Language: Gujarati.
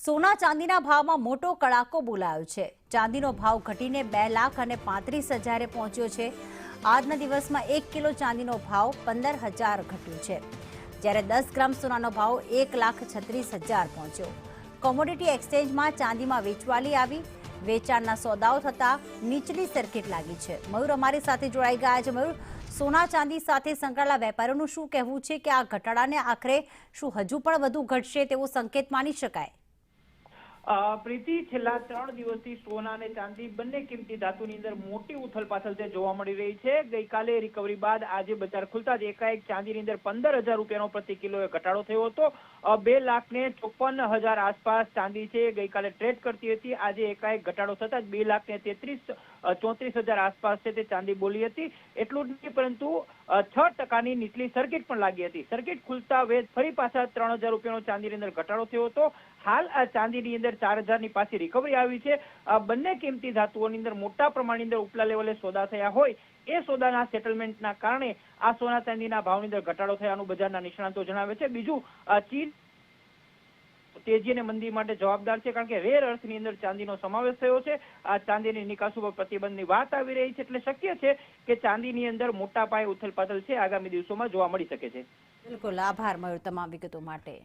સોના ચાંદીના ભાવમાં મોટો કડાકો બોલાયો છે। ચાંદીનો ભાવ ઘટીને 2,35,000 પહોંચ્યો છે। આજના દિવસમાં 1 કિલો ચાંદીનો ભાવ 15,000 ઘટ્યો છે, જ્યારે 10 ગ્રામ સોનાનો ભાવ 1,36,000 પહોંચ્યો। કોમોડિટી એક્સચેન્જમાં ચાંદીમાં વેચવાલી આવી, વેચાણના સોદાઓ થતા નીચલી સર્કિટ લાગી છે। મયુર અમારી સાથે જોડાઈ ગયા છે। મયુર, સોના ચાંદી સાથે સંકળાયેલા વેપારીઓનું શું કહેવું છે કે આ ઘટાડાને આખરે શું હજુ પણ વધુ ઘટશે તેવો સંકેત માની શકાય? પ્રીતિ, છેલ્લા 3 દિવસથી સોના અને ચાંદી બંને કિંમતી ધાતુની અંદર મોટી ઉથલપાથલ જોવા મળી રહી છે। ગઈકાલે રિકવરી બાદ આજે બજાર ખુલતા જ એકાએક ચાંદીની અંદર 15,000 રૂપિયાનો પ્રતિ કિલોએ ઘટાડો થયો હતો। 2,54,000 આસપાસ ચાંદી છે ગઈકાલે ટ્રેડ કરતી હતી। આજે એકાએક ઘટાડો થતા જ 2,33,34,000 આસપાસ છે તે ચાંદી બોલી હતી। એટલું જ નહીં, પરંતુ 6% નીચલી સર્કિટ પણ લાગી હતી। સર્કિટ ખુલતા વેદ ફરી પાછા 3,000 રૂપિયાનો ચાંદીની અંદર ઘટાડો થયો હતો। હાલ આ ચાંદીની અંદર 4,000ની પાછી રિકવરી આવી છે। બંને કિંમતી ધાતુઓની અંદર મોટા પ્રમાણની અંદર ઉપલા લેવલે સોદા થયા હોય એ સોદાના સેટલમેન્ટના કારણે આ સોના ચાંદીના ભાવની અંદર ઘટાડો થયાનું બજારના નિષ્ણાતો જણાવે છે। બીજું, ચીન તેજી અને મંદી માટે જવાબદાર છે, કારણ કે રેર અર્થની અંદર ચાંદીનો સમાવેશ થયો છે। આ ચાંદીની નિકાસ ઉપર પ્રતિબંધની વાત આવી રહી છે, એટલે શક્ય છે કે ચાંદીની અંદર મોટા પાયે ઉથલપાથલ છે આગામી દિવસોમાં જોવા મળી શકે છે। બિલકુલ, આભાર મયુર તમામ વિગતો માટે।